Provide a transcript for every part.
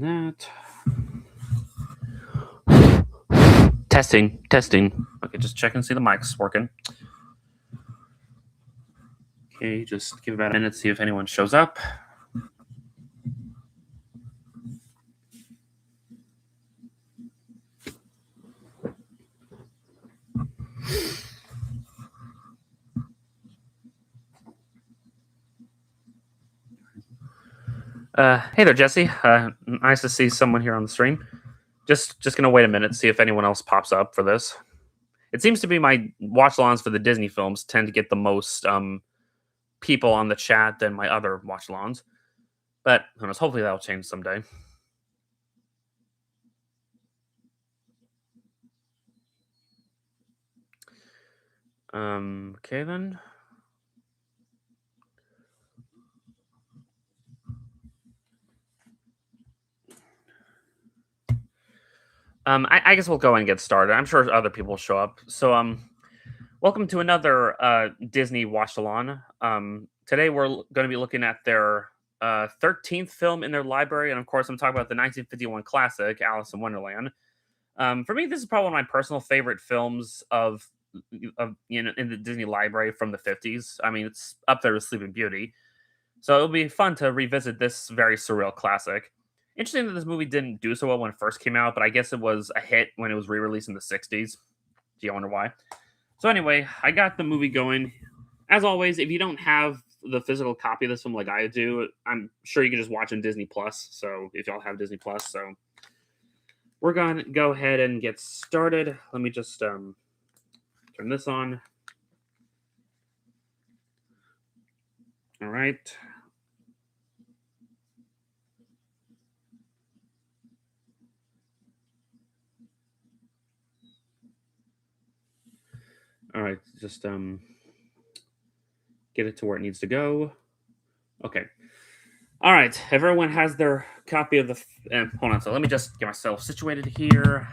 That. Testing, testing. Okay, just check and see the mic's working. Okay, just give about a minute, see if anyone shows up. Hey there, Jesse. Nice to see someone here on the stream. Just gonna wait a minute, see if anyone else pops up for this. It seems to be my watch-alongs for the Disney films tend to get the most people on the chat than my other watch-alongs. But who knows? Hopefully that'll change someday. Okay then. I guess we'll go and get started. I'm sure other people will show up. So, welcome to another Disney watch along. Today we're going to be looking at their 13th film in their library, and of course, I'm talking about the 1951 classic Alice in Wonderland. For me, this is probably one of my personal favorite films of in the Disney library from the 50s. I mean, it's up there with Sleeping Beauty, so it'll be fun to revisit this very surreal classic. Interesting that this movie didn't do so well when it first came out, but I guess it was a hit when it was re-released in the 60s. Do you wonder why? So anyway, I got the movie going. As always, if you don't have the physical copy of this film like I do, I'm sure you can just watch on Disney Plus. So if y'all have Disney Plus, so we're gonna go ahead and get started. Let me just turn this on. All right. All right, just get it to where it needs to go. Okay. All right, everyone has their copy of the. Hold on, so let me just get myself situated here.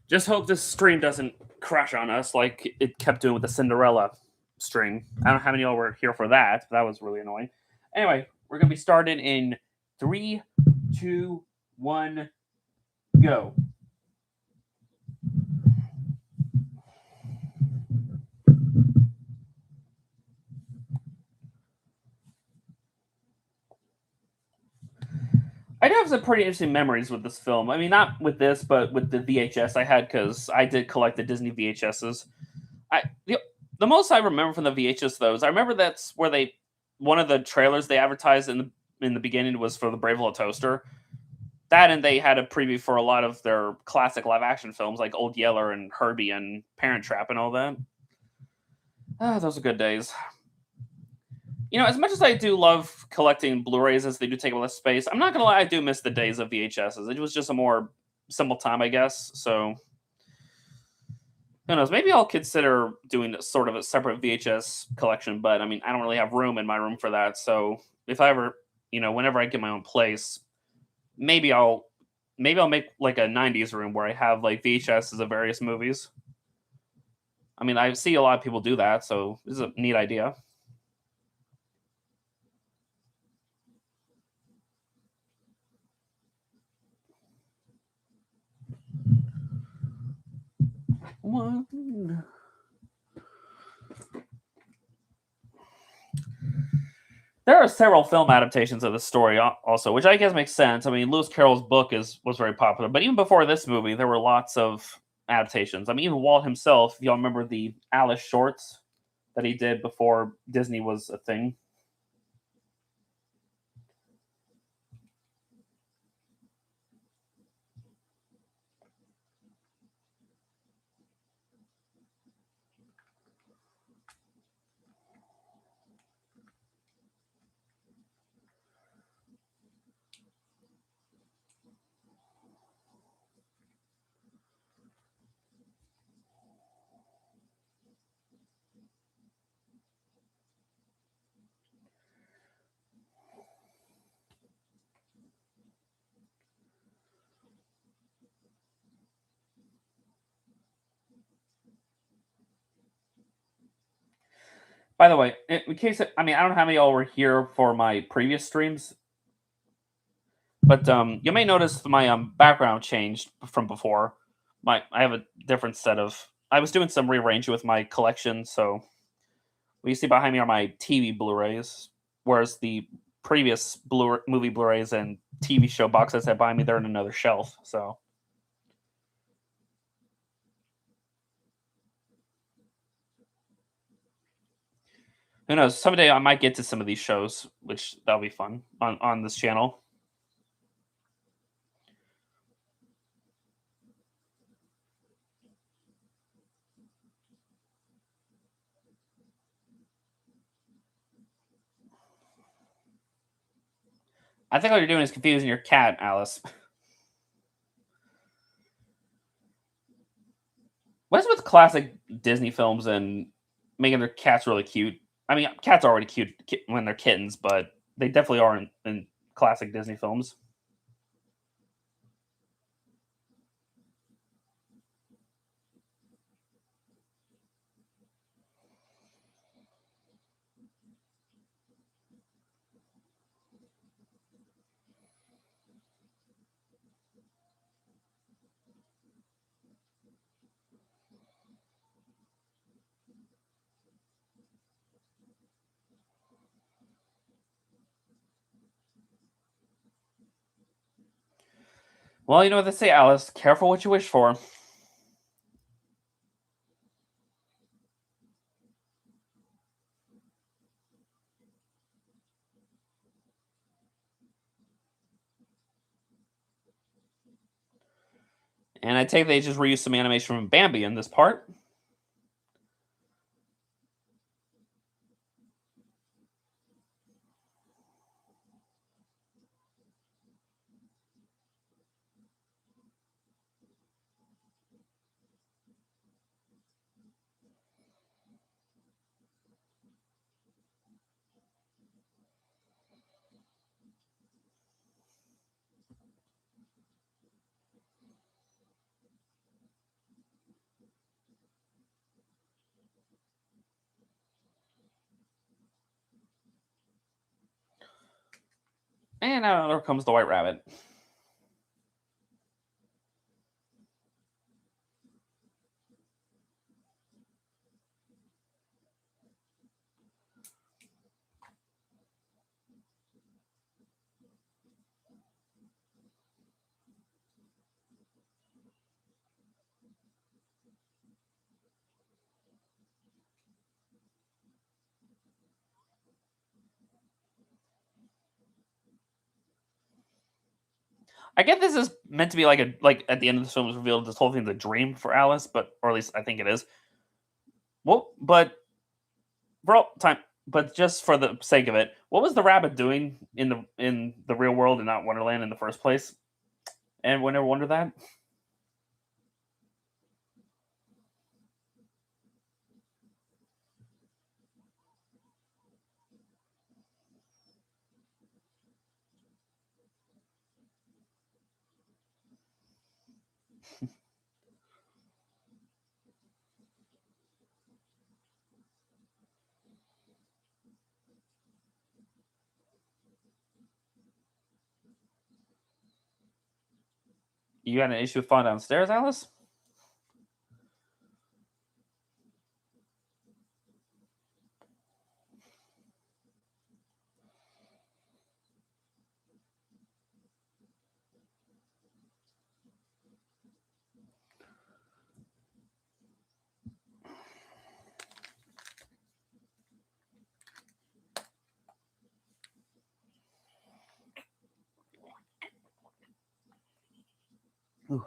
Just hope this stream doesn't crash on us like it kept doing with the Cinderella stream. I don't know how many of y'all were here for that. But that was really annoying. Anyway, we're gonna be starting in 3, 2, 1, go. I do have some pretty interesting memories with this film. I mean, not with this, but with the VHS I had because I did collect the Disney VHSs. The most I remember from the VHS though is I remember that's where they one of the trailers they advertised in the beginning was for the Brave Little Toaster. That and they had a preview for a lot of their classic live action films like Old Yeller and Herbie and Parent Trap and all that. Ah, those are good days. You know, as much as I do love collecting Blu-rays as they do take up less space, I'm not gonna lie, I do miss the days of VHSs. It was just a more simple time, I guess. So who knows? Maybe I'll consider doing sort of a separate VHS collection, but I mean, I don't really have room in my room for that. So if I ever, whenever I get my own place, maybe I'll make like a '90s room where I have like VHSs of various movies. I mean, I see a lot of people do that, so this is a neat idea. One. There are several film adaptations of the story also, which I guess makes sense. I mean, Lewis Carroll's book was very popular, but even before this movie, there were lots of adaptations. I mean, even Walt himself, if y'all remember the Alice shorts that he did before Disney was a thing. By the way, in case I don't know how many of y'all were here for my previous streams. But you may notice my background changed from before. I have a different set of. I was doing some rearranging with my collection, so what you see behind me are my TV Blu-rays, whereas the previous movie Blu-rays and TV show boxes that behind me, they're in another shelf. So who knows? Someday I might get to some of these shows, which that'll be fun on this channel. I think all you're doing is confusing your cat, Alice. What's with classic Disney films and making their cats really cute? I mean, cats are already cute when they're kittens, but they definitely are in classic Disney films. Well, you know what they say, Alice. Careful what you wish for. And I take they just reused some animation from Bambi in this part. And now there comes the White Rabbit. I get this is meant to be like at the end of the film is revealed this whole thing's a dream for Alice, but or at least I think it is. Well, but for all time, but just for the sake of it, what was the rabbit doing in the real world and not Wonderland in the first place? And we never wonder that. You got an issue with falling downstairs, Alice? Ooh.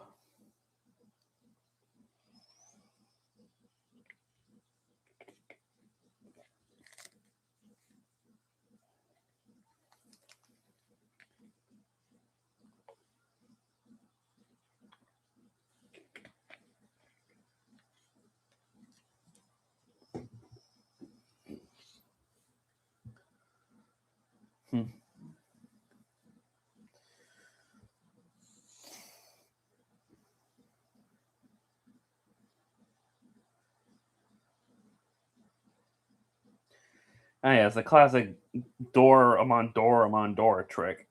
Hmm. Oh yeah, it's a classic door among door among door trick.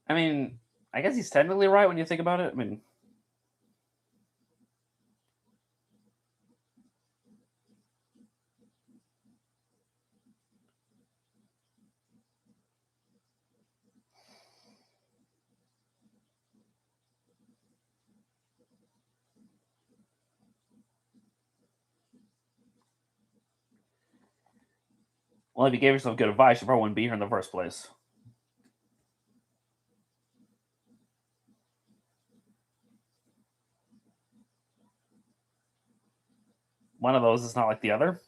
I mean, I guess he's technically right when you think about it. I mean, well, if you gave yourself good advice, you probably wouldn't be here in the first place. One of those is not like the other.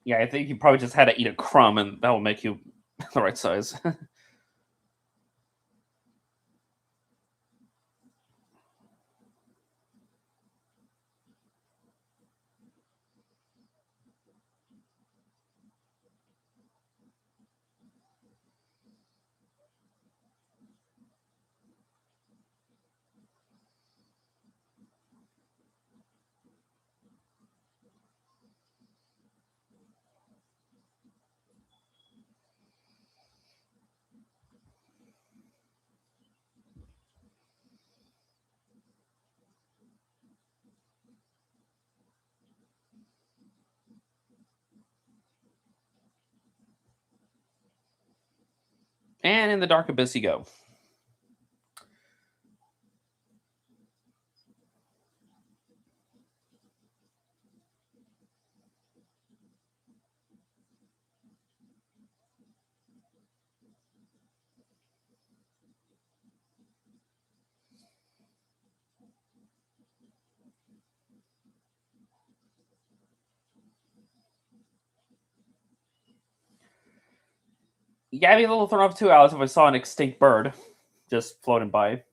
Yeah, I think you probably just had to eat a crumb, and that will make you the right size. And in the dark abyss you go. Yeah, I'd be a little thrown off too, Alex, if I saw an extinct bird just floating by.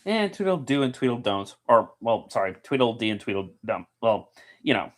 And Tweedledoo and Tweedledon't. Or, well, sorry, Tweedledee and Tweedledum. Well, you know.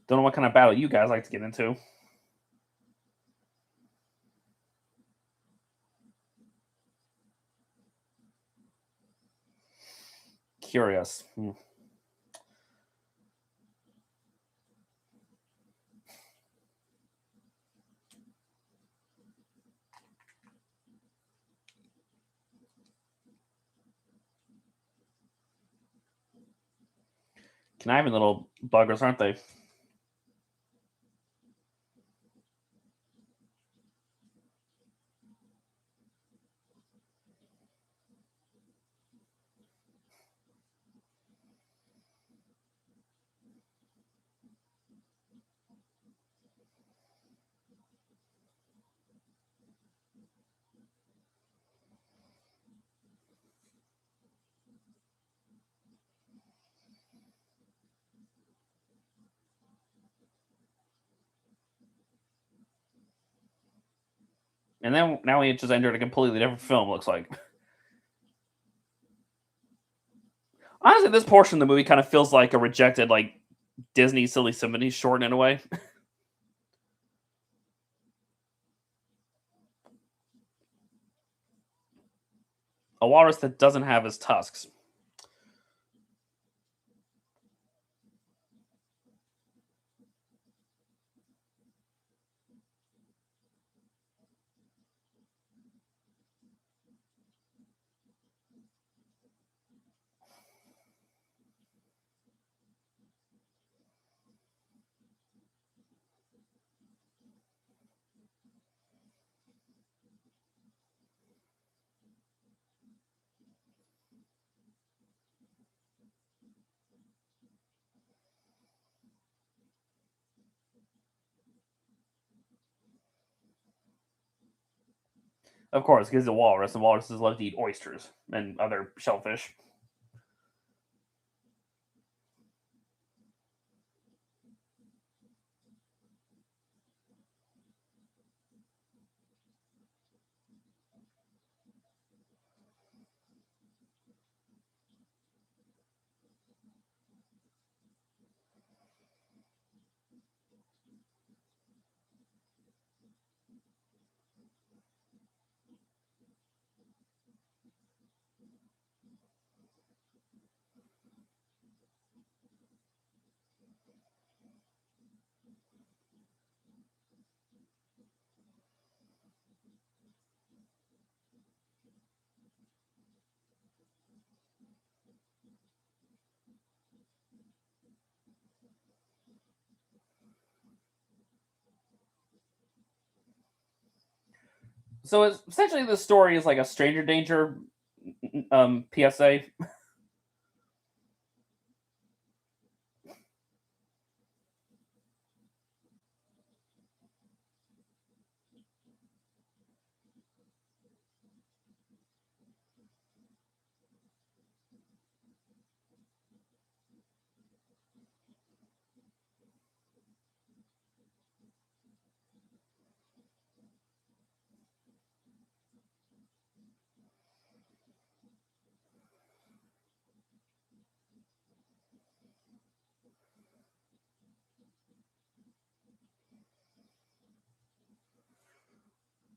Don't know what kind of battle you guys like to get into. Curious. Conniving little buggers, aren't they? And then now we just entered a completely different film. Looks like. Honestly, this portion of the movie kind of feels like a rejected like Disney Silly Symphony short in a way. A walrus that doesn't have his tusks. Of course, because he's a walrus, and walruses love to eat oysters and other shellfish. So it's, essentially, the story is like a stranger danger PSA.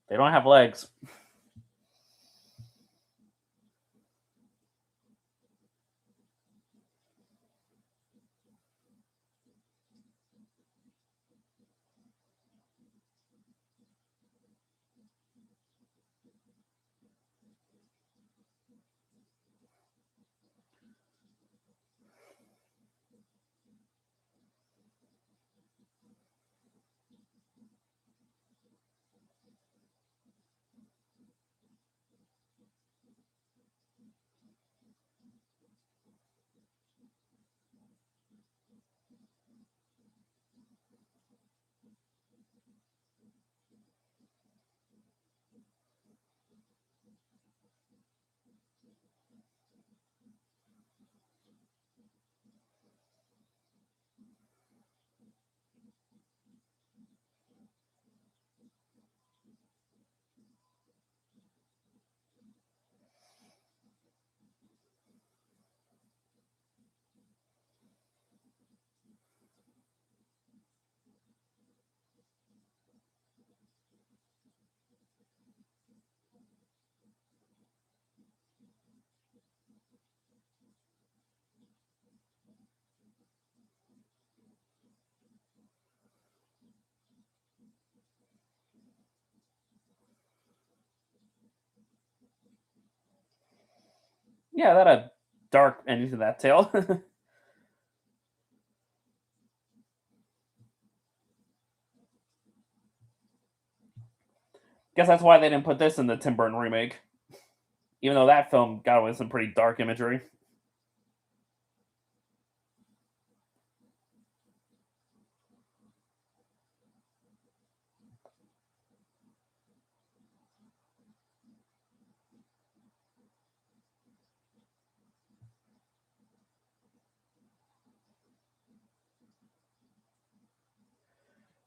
They don't have legs. Yeah, that a dark ending to that tale. Guess that's why they didn't put this in the Tim Burton remake, even though that film got away with some pretty dark imagery.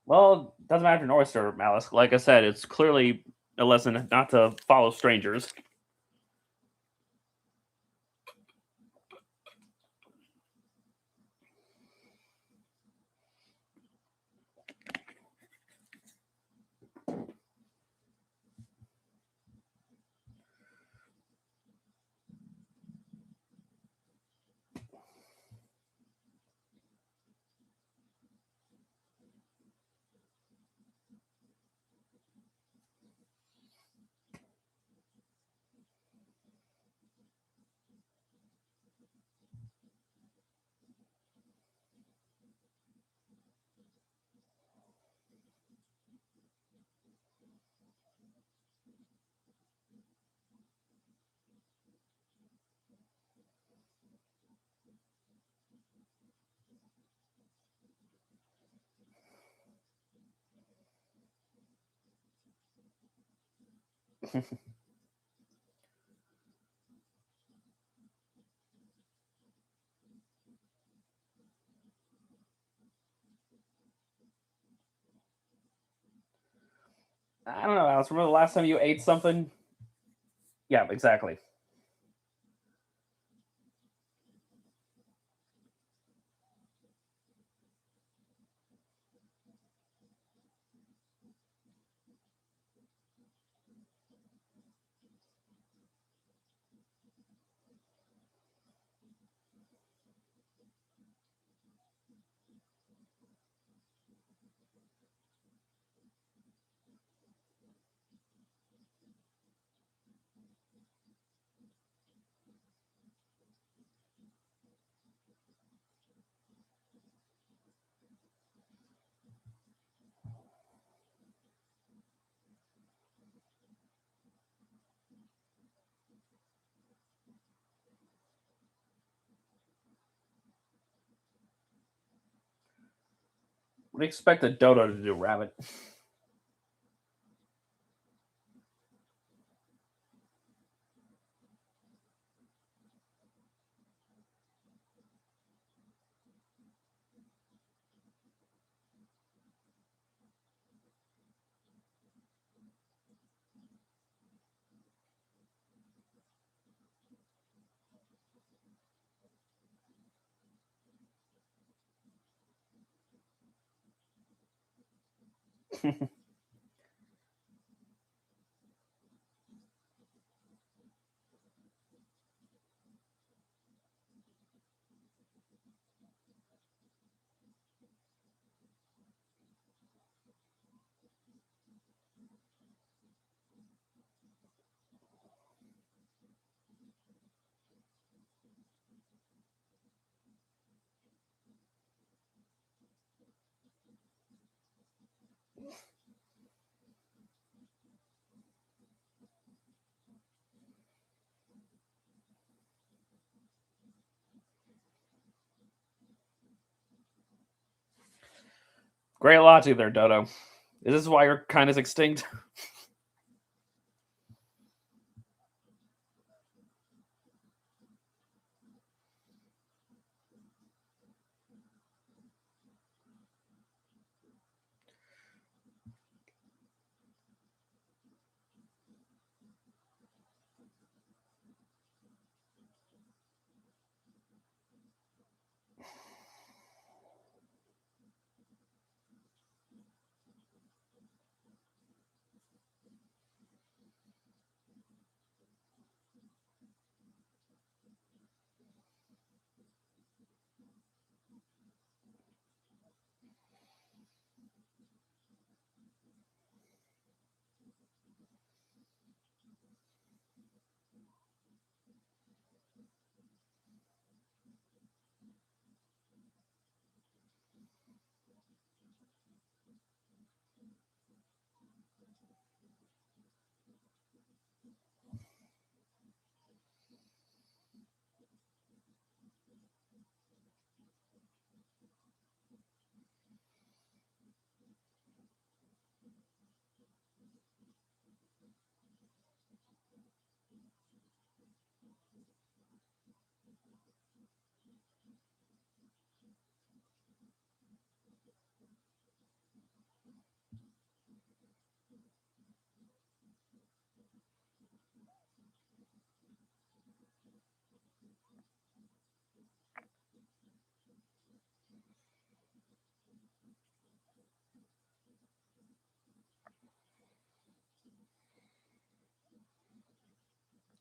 Well, doesn't matter if you're an oyster, Malice. Like I said, it's clearly a lesson not to follow strangers. I don't know, Alice. Remember the last time you ate something? Yeah, exactly. What do you expect a dodo to do, Rabbit? Great logic there, Dodo. Is this why your kind is extinct?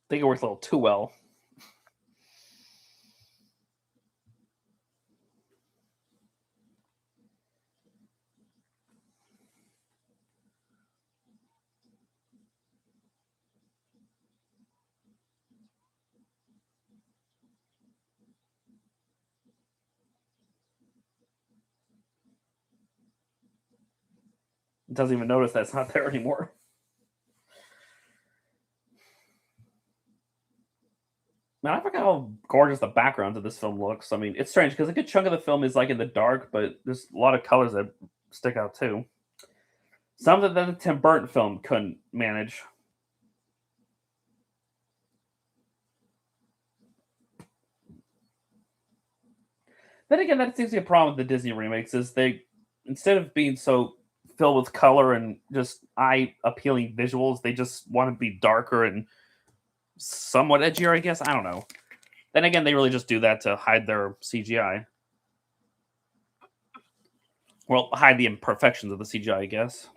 think it works a little too well. It doesn't even notice that's not there anymore. Man, I forgot how gorgeous the background of this film looks. I mean, it's strange because a good chunk of the film is like in the dark, but there's a lot of colors that stick out too. Something that a Tim Burton film couldn't manage. Then again, that seems to be a problem with the Disney remakes is they instead of being so filled with color and just eye appealing visuals, they just want to be darker and somewhat edgier, I guess. I don't know. Then again, they really just do that to hide their CGI. Well, hide the imperfections of the CGI, I guess.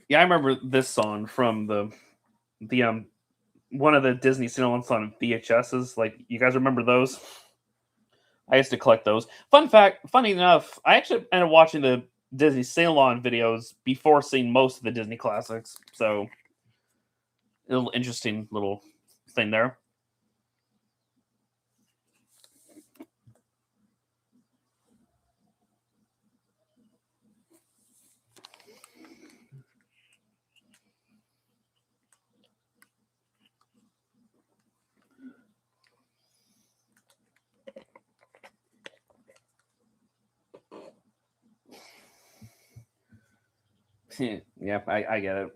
Yeah, I remember this song from the one of the Disney Cinnamons on VHSs. Like, you guys remember those? I used to collect those. Fun fact, funny enough, I actually ended up watching the Disney Ceylon videos before seeing most of the Disney classics. So, a little interesting little thing there. Yeah, I get it.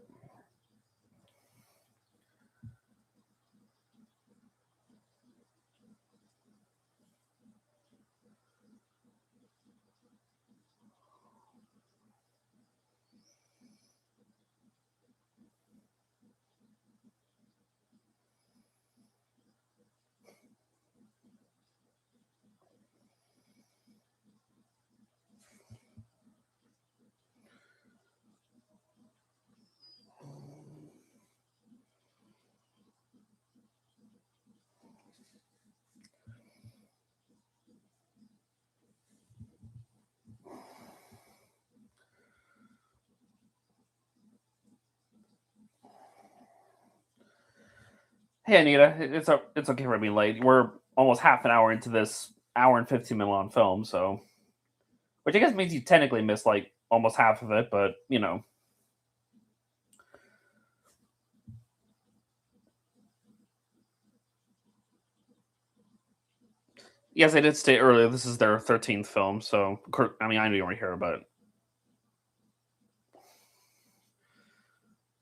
Hey, Anita, it's okay for being late. We're almost half an hour into this hour and 15-minute long film, so which I guess means you technically missed like almost half of it, but you know. Yes, I did state earlier this is their 13th film, so I mean I know you weren't here, but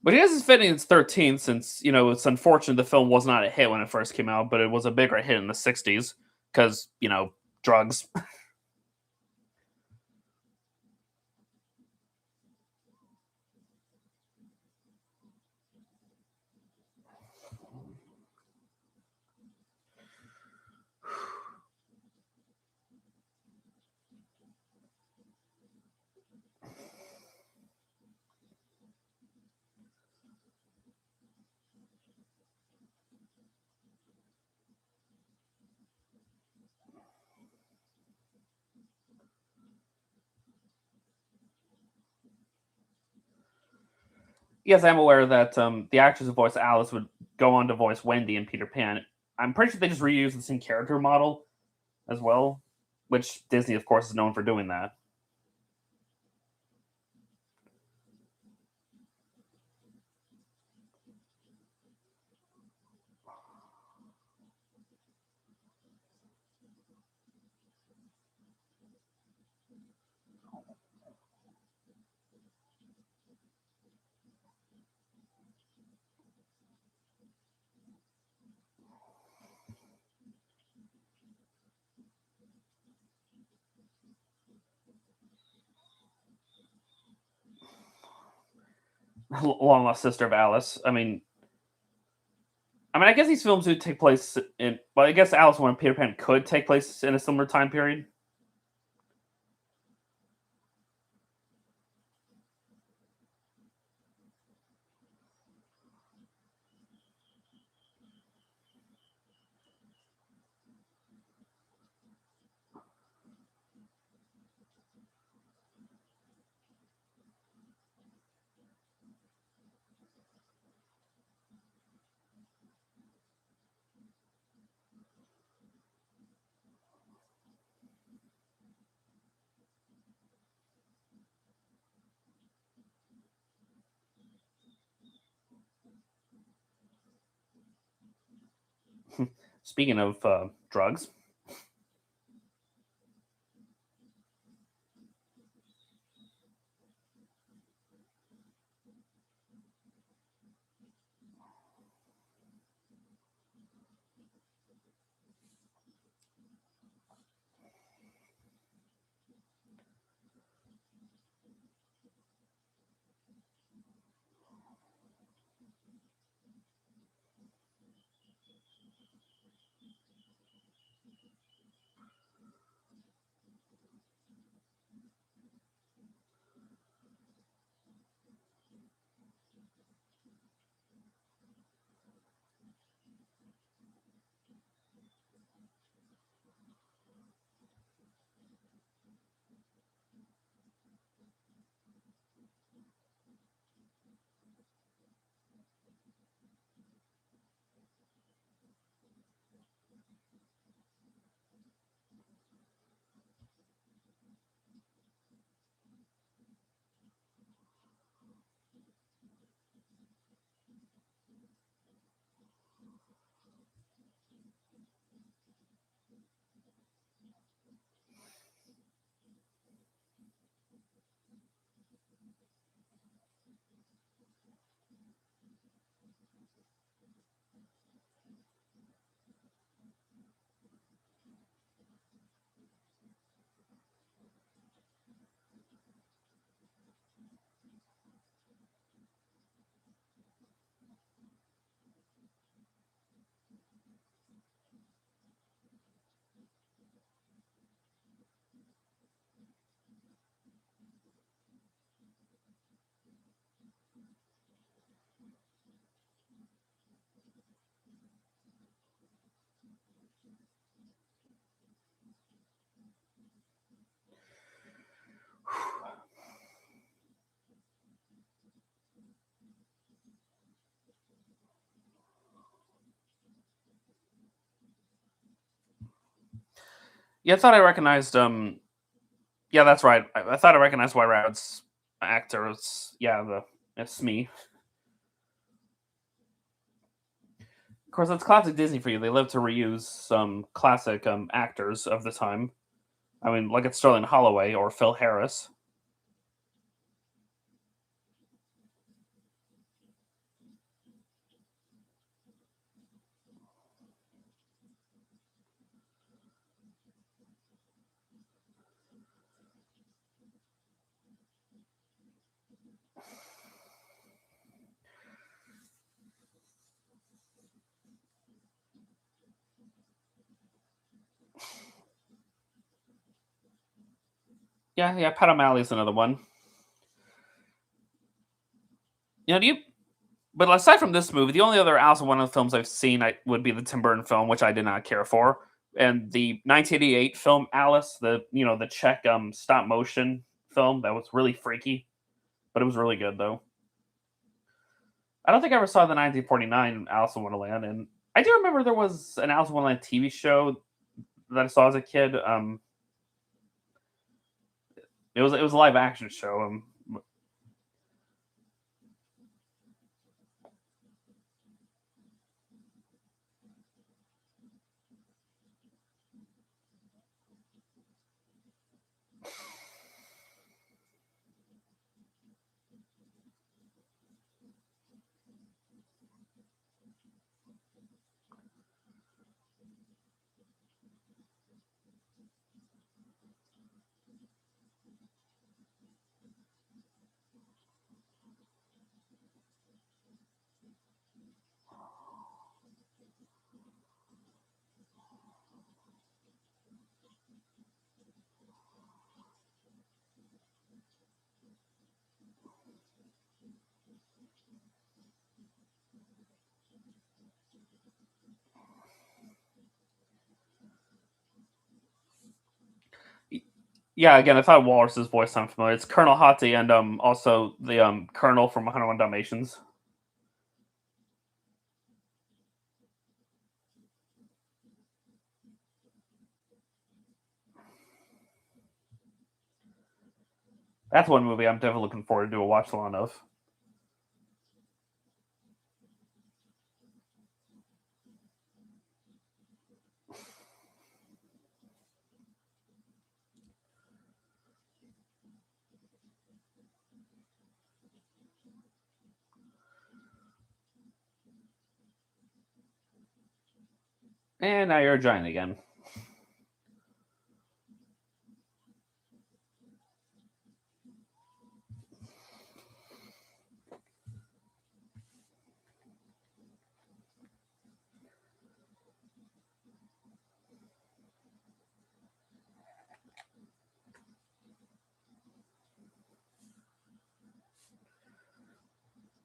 it is fitting it's 13th since it's unfortunate the film was not a hit when it first came out, but it was a bigger hit in the 60s because drugs. Yes, I'm aware that the actress who voiced Alice would go on to voice Wendy and Peter Pan. I'm pretty sure they just reused the same character model as well, which Disney, of course, is known for doing that. long lost sister of Alice. I guess these films would take place in. Well, I guess Alice and Peter Pan could take place in a similar time period. Speaking of drugs, yeah, I thought I recognized. Yeah, that's right. I thought I recognized White Rabbit's actors. Yeah, it's me. Of course, that's classic Disney for you. They love to reuse some classic actors of the time. Look at Sterling Holloway or Phil Harris. Yeah, yeah. Pat O'Malley's another one. Do you? But aside from this movie, the only other Alice in Wonderland films I've seen would be the Tim Burton film, which I did not care for, and the 1988 film Alice, the Czech stop motion film that was really freaky, but it was really good though. I don't think I ever saw the 1949 Alice in Wonderland, and I do remember there was an Alice in Wonderland TV show that I saw as a kid. It was a live action show. Yeah, again, I thought Walrus's voice sounded familiar. It's Colonel Hottie and also the Colonel from 101 Dalmatians. That's one movie I'm definitely looking forward to do a watch along of. And now you're a giant again.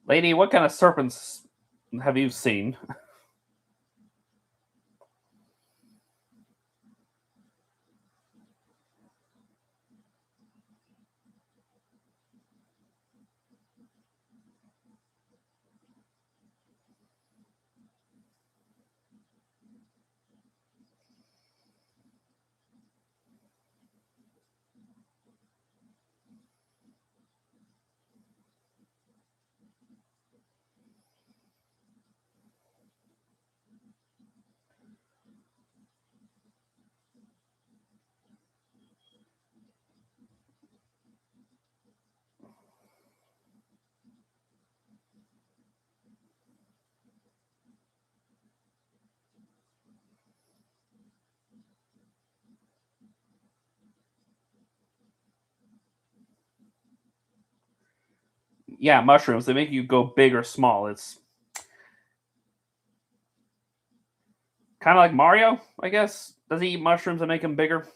Lady, what kind of serpents have you seen? Yeah, mushrooms. They make you go big or small. It's kind of like Mario, I guess. Does he eat mushrooms and make him bigger?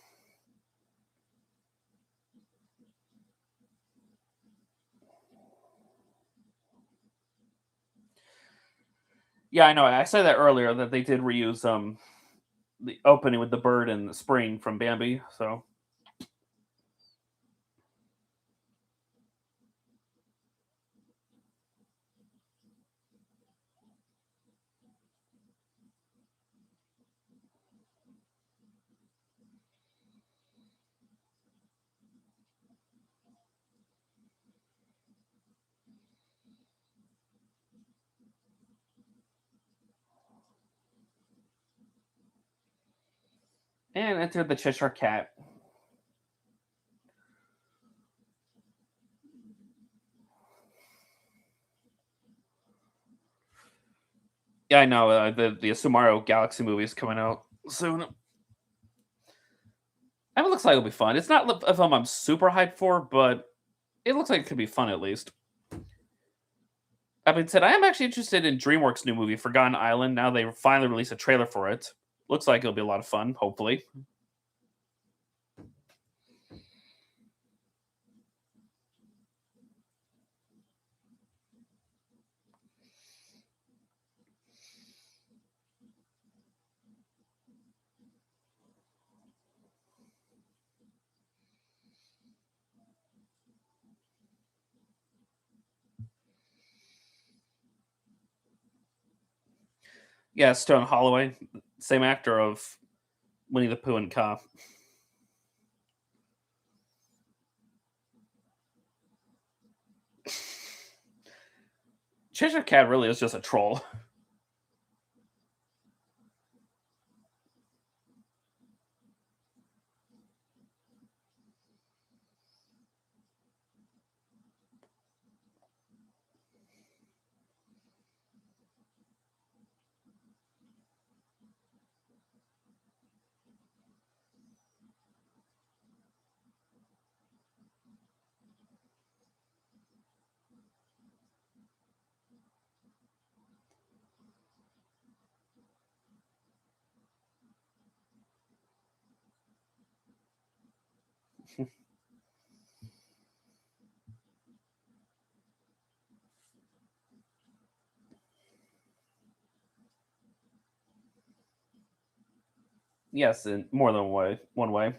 Yeah, I know. I said that earlier that they did reuse the opening with the bird and the spring from Bambi. So and enter the Cheshire Cat. Yeah, I know. The Sumaru Galaxy movie is coming out soon. And it looks like it'll be fun. It's not a film I'm super hyped for, but it looks like it could be fun at least. That being said, I am actually interested in DreamWorks' new movie, Forgotten Island. Now they finally released a trailer for it. Looks like it'll be a lot of fun, hopefully. Yeah, Stone Holloway, same actor of Winnie the Pooh and Ka. Cheshire Cat really is just a troll. Yes, in more than one way.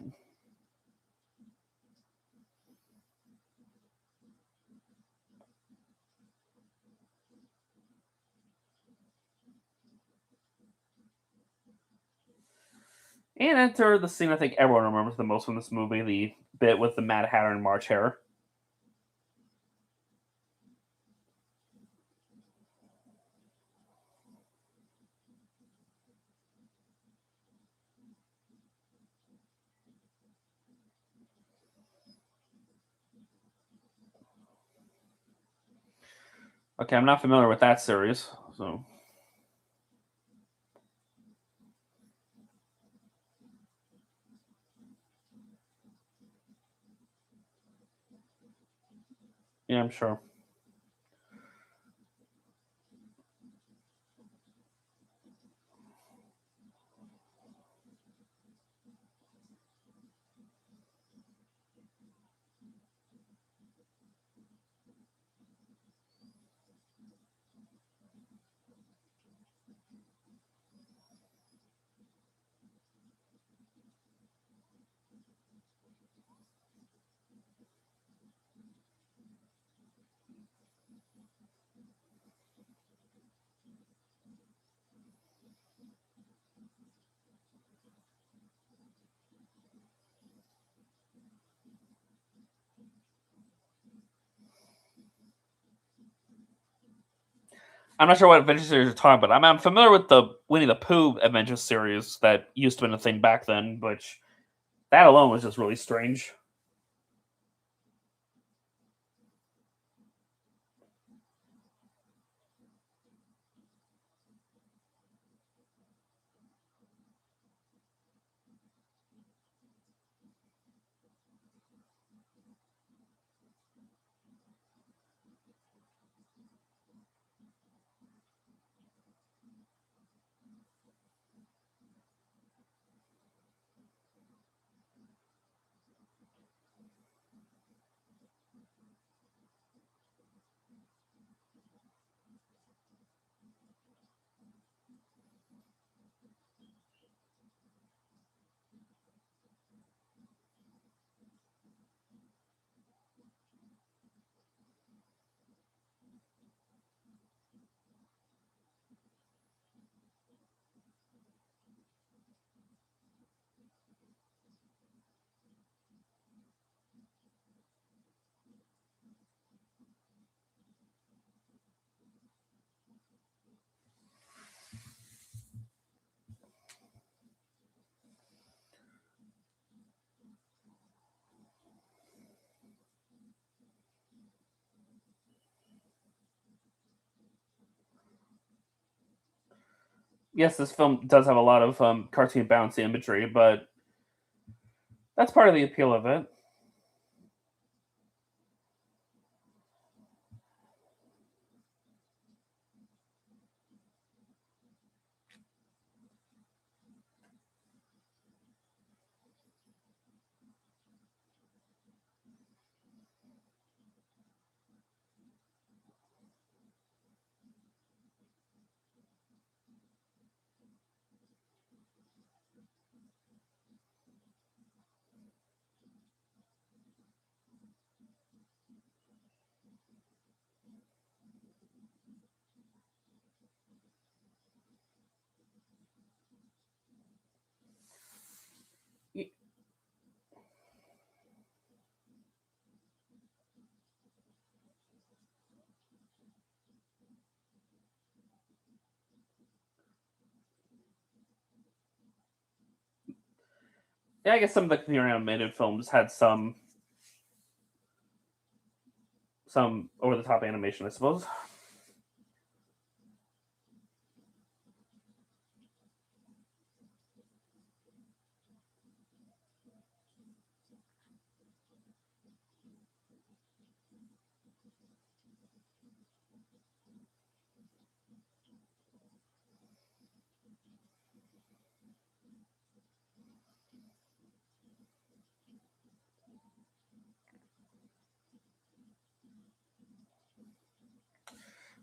And enter the scene I think everyone remembers the most from this movie, the bit with the Mad Hatter and March Hare. Okay, I'm not familiar with that series, so yeah, I'm sure. I'm not sure what adventure series you're talking about. I'm familiar with the Winnie the Pooh adventure series that used to be a thing back then, which that alone was just really strange. Yes, this film does have a lot of cartoon bouncy imagery, but that's part of the appeal of it. Yeah, I guess some of the computer animated films had some over the top animation, I suppose.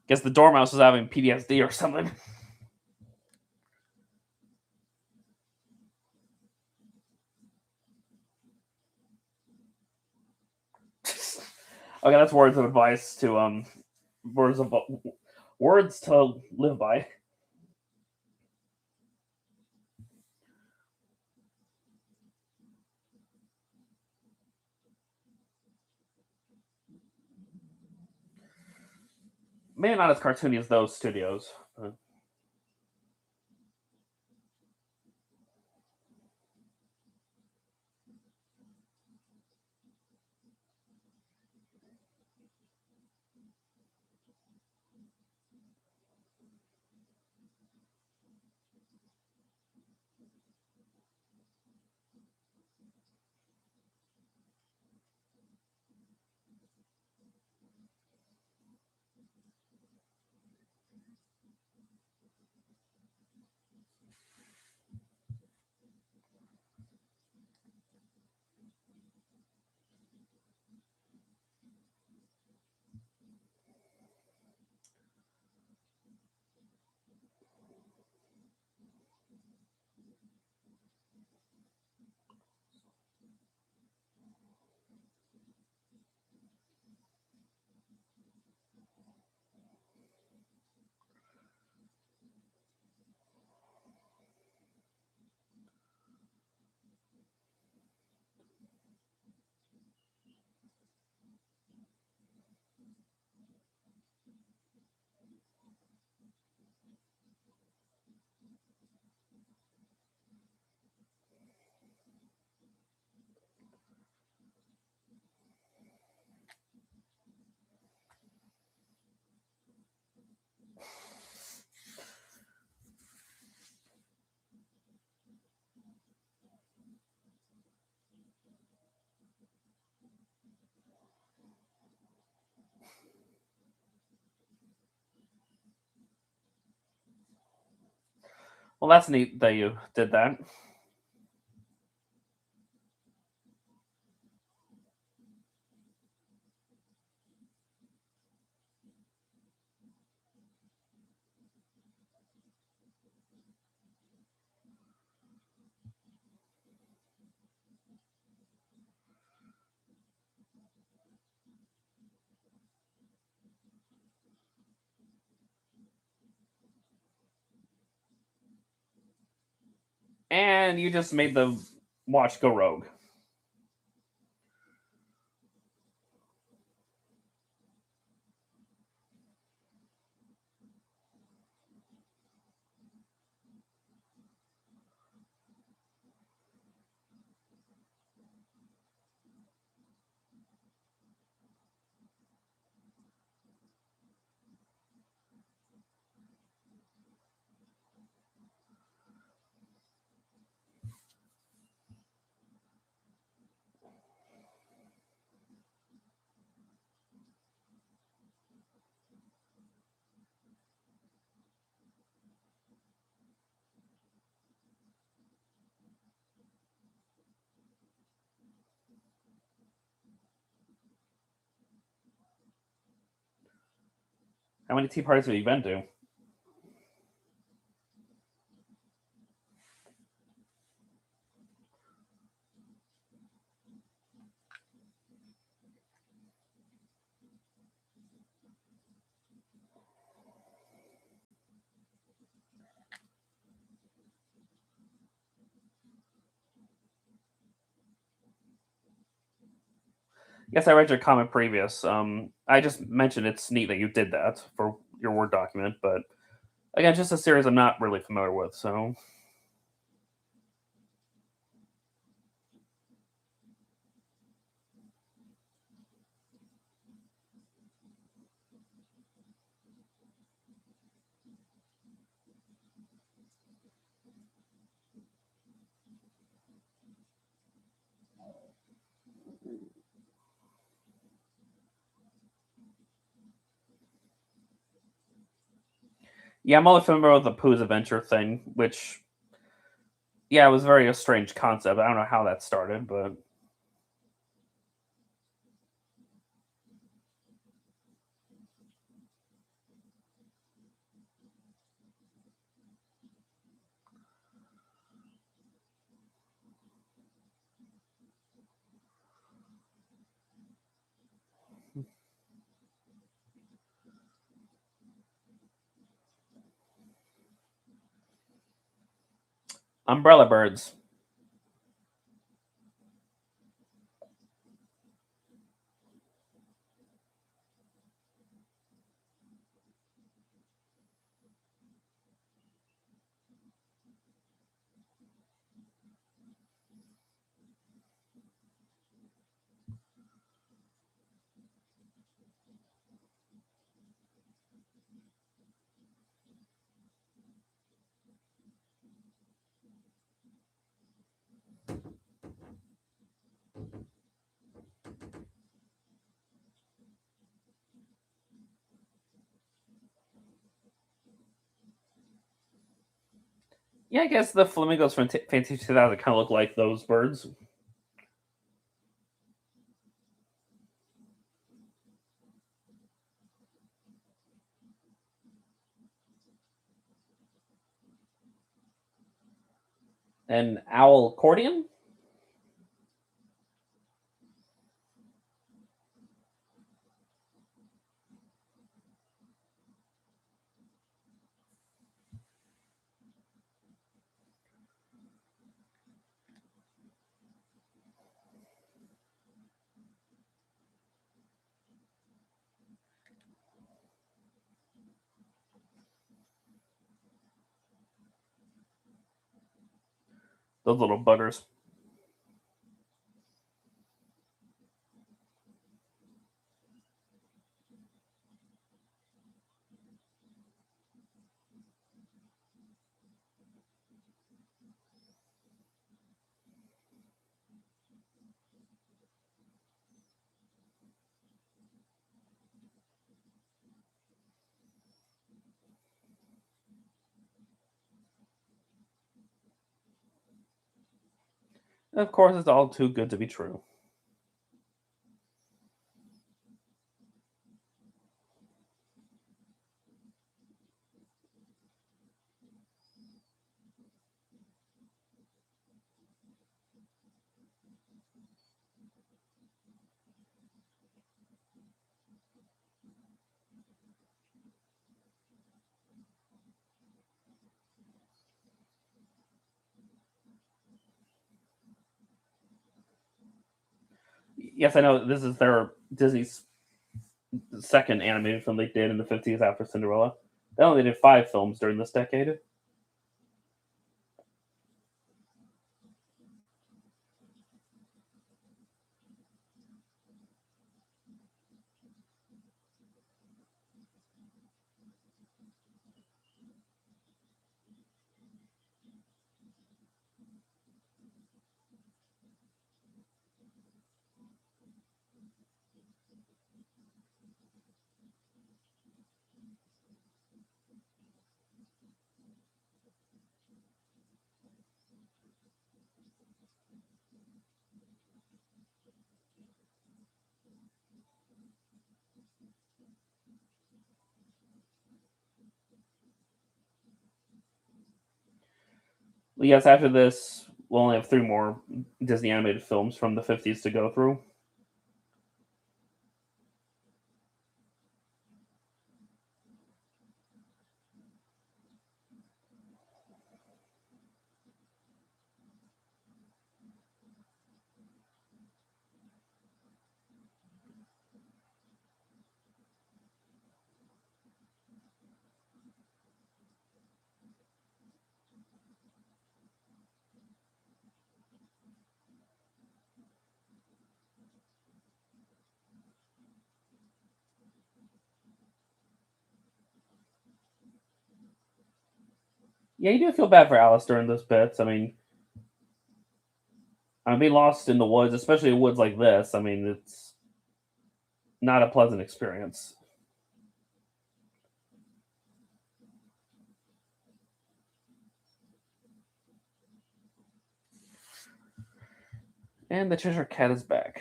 Guess the Dormouse was having PTSD or something. Okay, that's words of advice to words of words to live by. maybe not as cartoony as those studios. But... Well, that's neat that you did that. And you just made the watch go rogue. How many tea parties have you been to? Yes, I read your comment previous. I just mentioned it's neat that you did that for your Word document, but again, just a series I'm not really familiar with. So, yeah, I'm only familiar with the Pooh's Adventure thing, which, yeah, it was very a strange concept. I don't know how that started, but Umbrella Birds. Yeah, I guess the flamingos from Fantasy 2000 kind of look like those birds. An owl accordion? Those little buggers. Of course, it's all too good to be true. Yes, I know this is their Disney's second animated film they did in the 50s after Cinderella. They only did 5 films during this decade. Yes, after this, we'll only have 3 more Disney animated films from the 50s to go through. Yeah, you do feel bad for Alice during those bits. I mean, being lost in the woods, especially woods like this, I mean, it's not a pleasant experience. And the Cheshire Cat is back.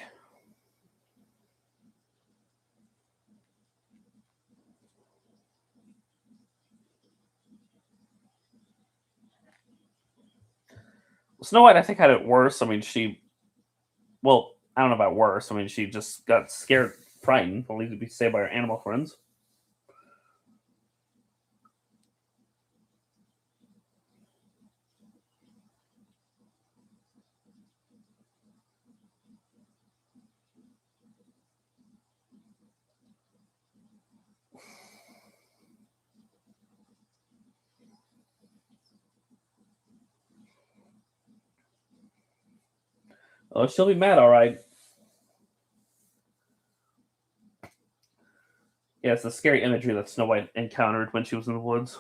Snow White, I think, had it worse. I mean, well, I don't know about worse. I mean, she just got scared, frightened, only to be saved by her animal friends. Oh, she'll be mad, all right. Yeah, it's the scary imagery that Snow White encountered when she was in the woods.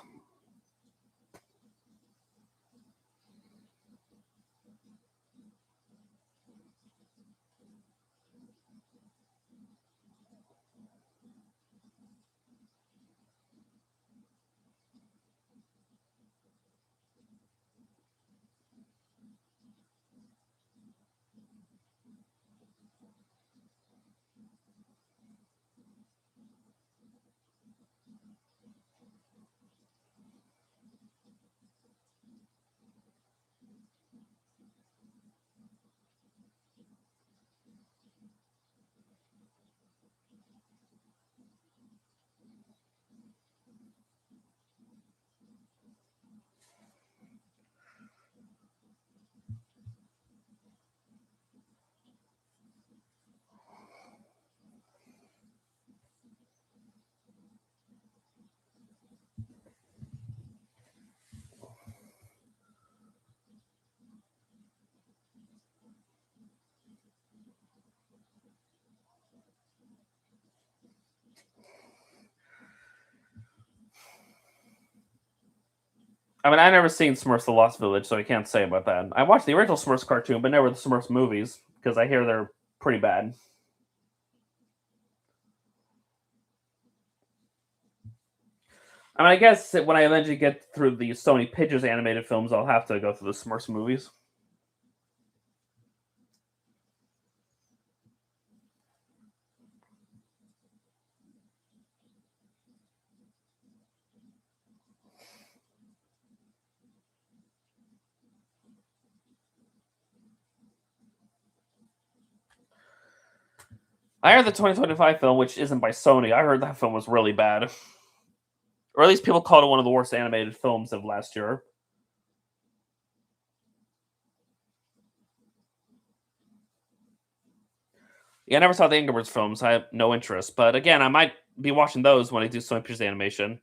I mean, I never seen Smurfs: The Lost Village, so I can't say about that. I watched the original Smurfs cartoon, but never the Smurfs movies because I hear they're pretty bad. I mean, I guess that when I eventually get through the Sony Pictures animated films, I'll have to go through the Smurfs movies. I heard the 2025 film, which isn't by Sony. I heard that film was really bad, or at least people called it one of the worst animated films of last year. Yeah, I never saw the Angry Birds films. I have no interest, but again, I might be watching those when I do Sony Pictures Animation.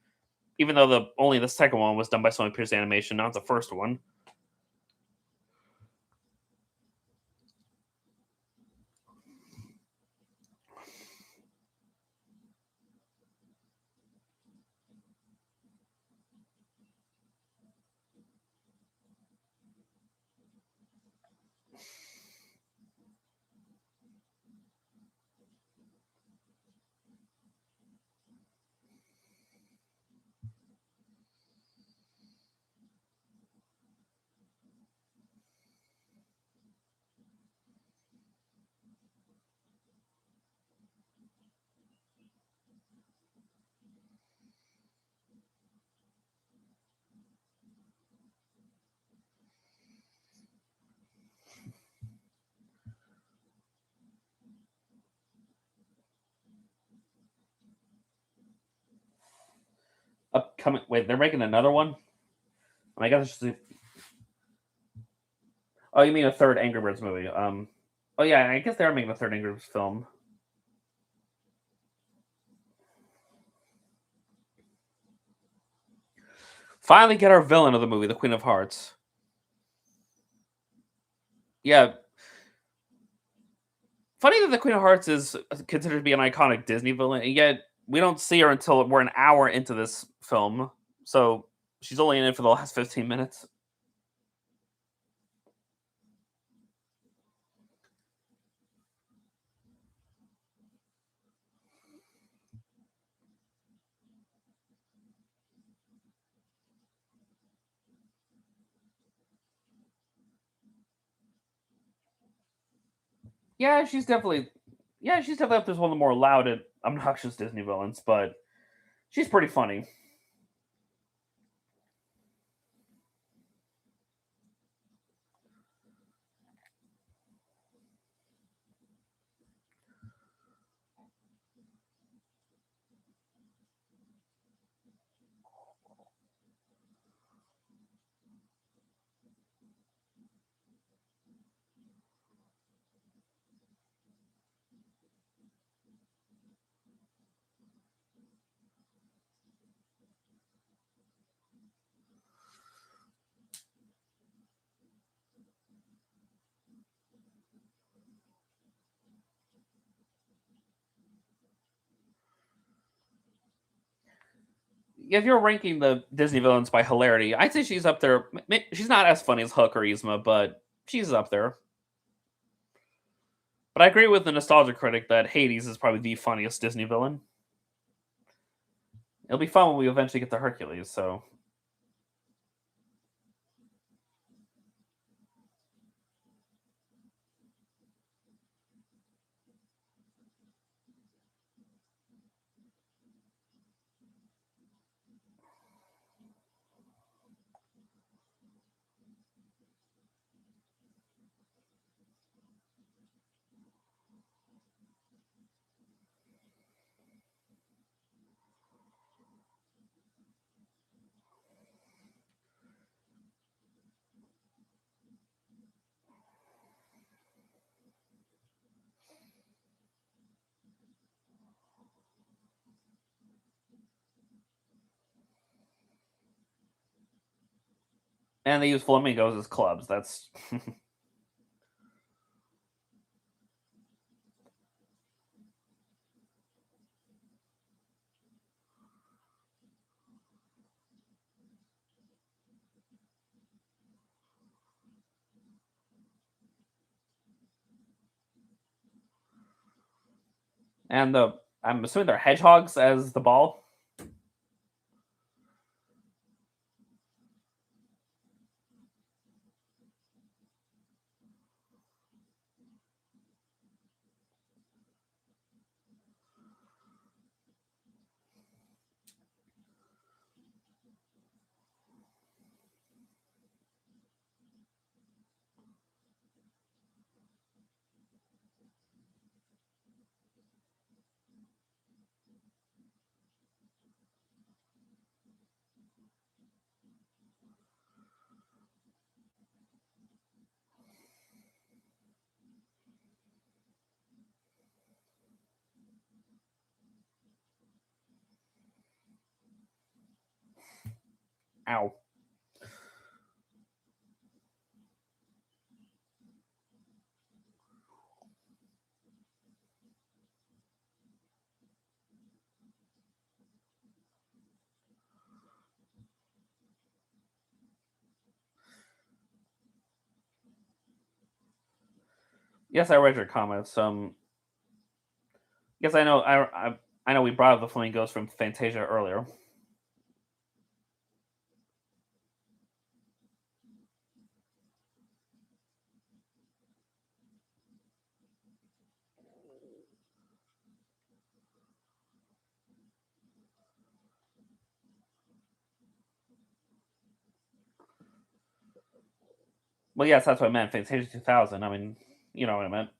Even though the only the second one was done by Sony Pictures Animation, not the first one. Upcoming. Wait, they're making another one. I guess. Oh, you mean a third Angry Birds movie? Oh yeah, I guess they are making a third Angry Birds film. Finally, get our villain of the movie, the Queen of Hearts. Yeah, funny that the Queen of Hearts is considered to be an iconic Disney villain, and yet we don't see her until we're an hour into this film. So she's only in it for the last 15 minutes. Yeah, she's definitely. Yeah, she's definitely up there as one of the more loud and obnoxious Disney villains, but she's pretty funny. If you're ranking the Disney villains by hilarity, I'd say she's up there. She's not as funny as Hook or Yzma, but she's up there. But I agree with the nostalgia critic that Hades is probably the funniest Disney villain. It'll be fun when we eventually get to Hercules. So, and they use flamingos as clubs. That's And I'm assuming they're hedgehogs as the ball. Ow. Yes, I read your comments. Yes, I know. I know we brought up the flamingos from Fantasia earlier. Well, yes, that's what I meant. Fantasia 2000. I mean, you know what I meant.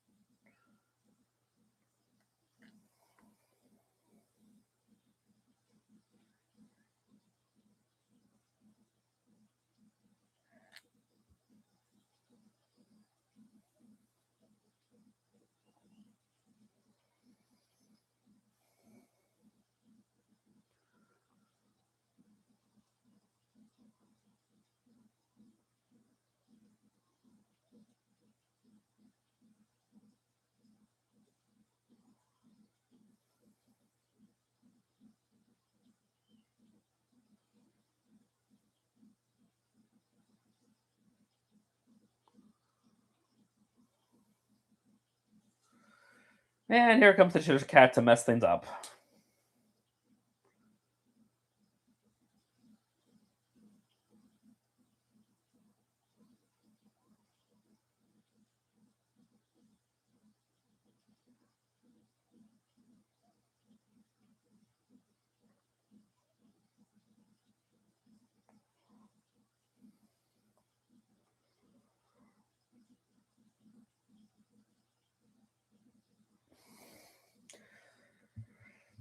And here comes the Cheshire Cat to mess things up.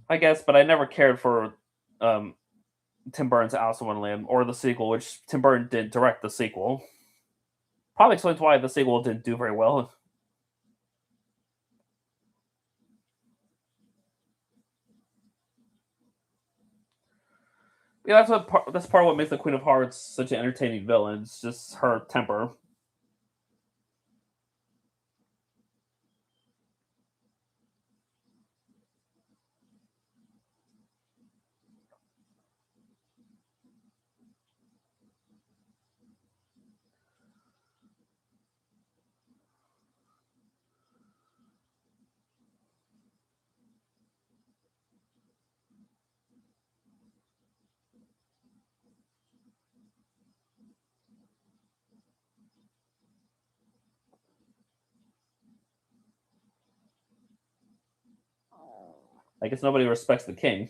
I guess, but I never cared for um, Tim Burton's Alice in Wonderland or the sequel, which Tim Burton did direct the sequel. Probably explains why the sequel didn't do very well. Yeah, that's part of what makes the Queen of Hearts such an entertaining villain. It's just her temper. I guess nobody respects the king.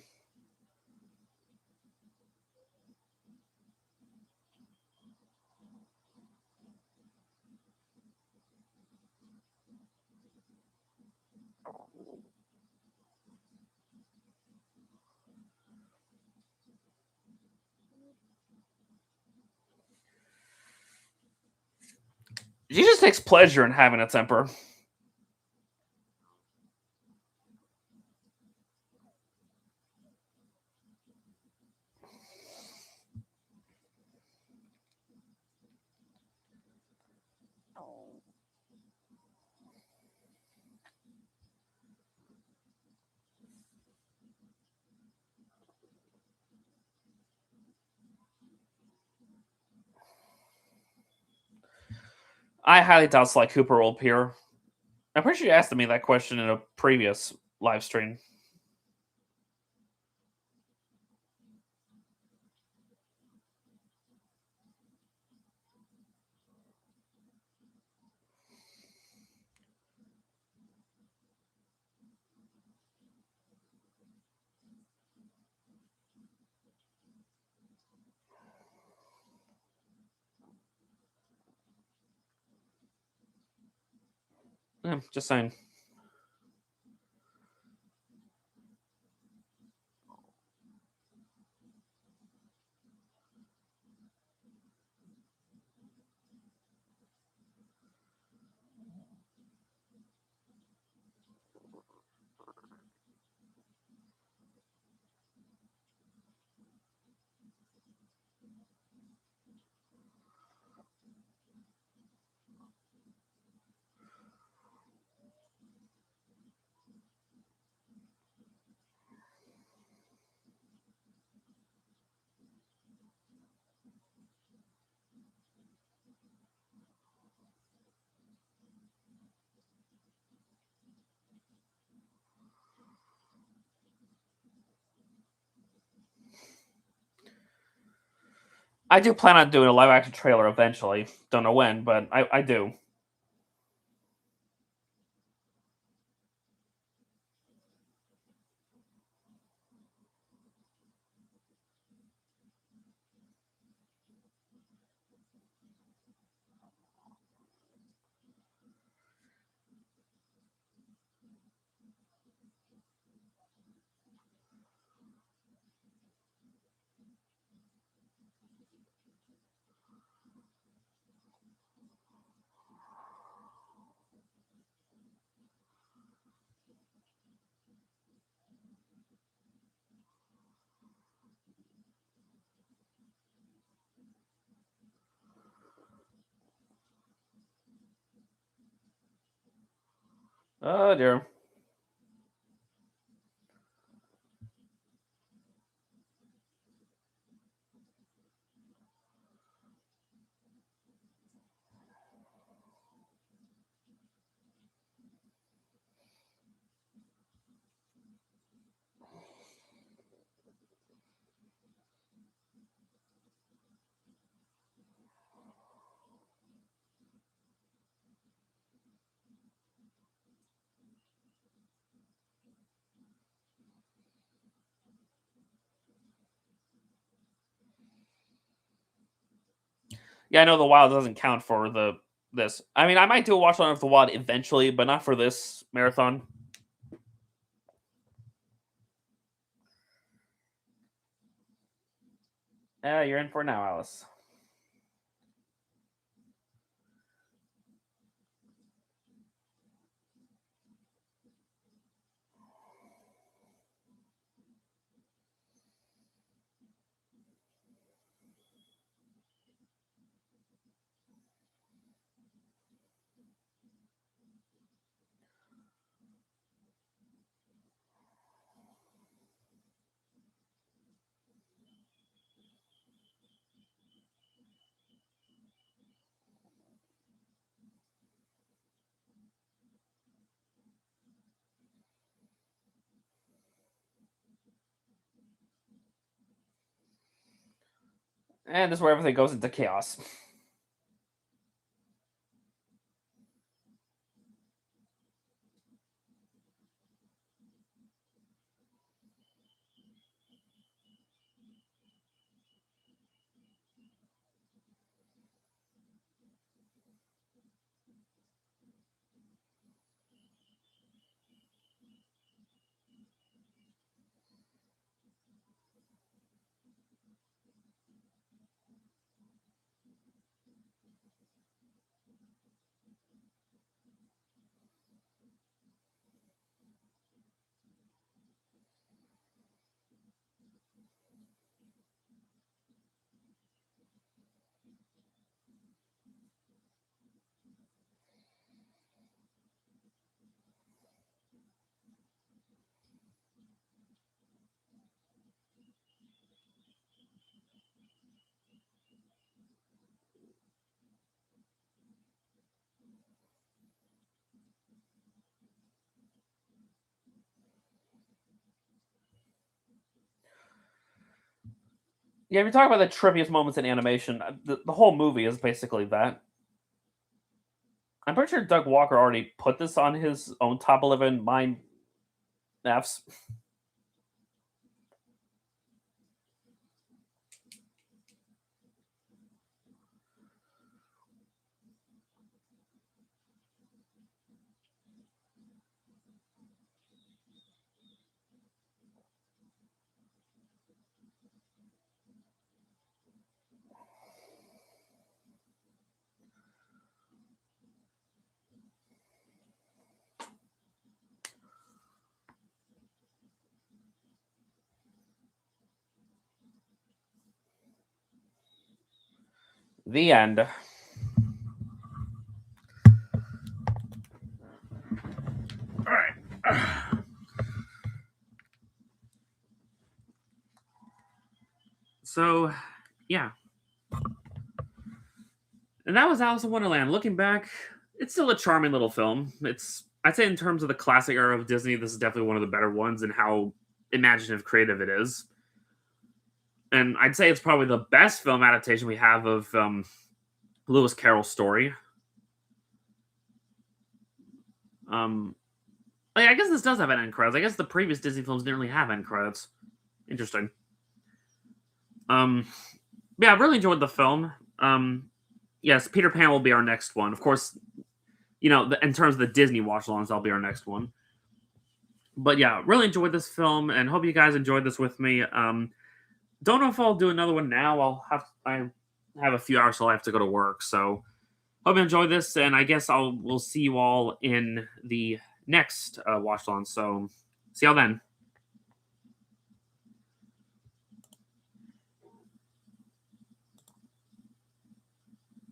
She just takes pleasure in having a temper. I highly doubt Sly Cooper will appear. I'm pretty sure you asked me that question in a previous live stream. Yeah, just saying. I do plan on doing a live action trailer eventually. Don't know when, but I do. Oh dear. Yeah, I know the wild doesn't count for the this. I mean, I might do a watch on of the wild eventually, but not for this marathon. Yeah, you're in for it now, Alice. And this is where everything goes into chaos. Yeah, if you talk about the trippiest moments in animation, the whole movie is basically that. I'm pretty sure Doug Walker already put this on his own top 11 mind Fs. The end. All right. So, yeah. And that was Alice in Wonderland. Looking back, it's still a charming little film. I'd say in terms of the classic era of Disney, this is definitely one of the better ones and how imaginative, creative it is. And I'd say it's probably the best film adaptation we have of Lewis Carroll's story. I guess this does have an end credits. I guess the previous Disney films didn't really have end credits. Interesting. Yeah, I really enjoyed the film. Yes, Peter Pan will be our next one. Of course, in terms of the Disney watch-alongs, that'll be our next one. But yeah, really enjoyed this film, and hope you guys enjoyed this with me. Don't know if I'll do another one now. I have a few hours till I have to go to work, so hope you enjoyed this, and I guess we'll see you all in the next watch-along. So see y'all then.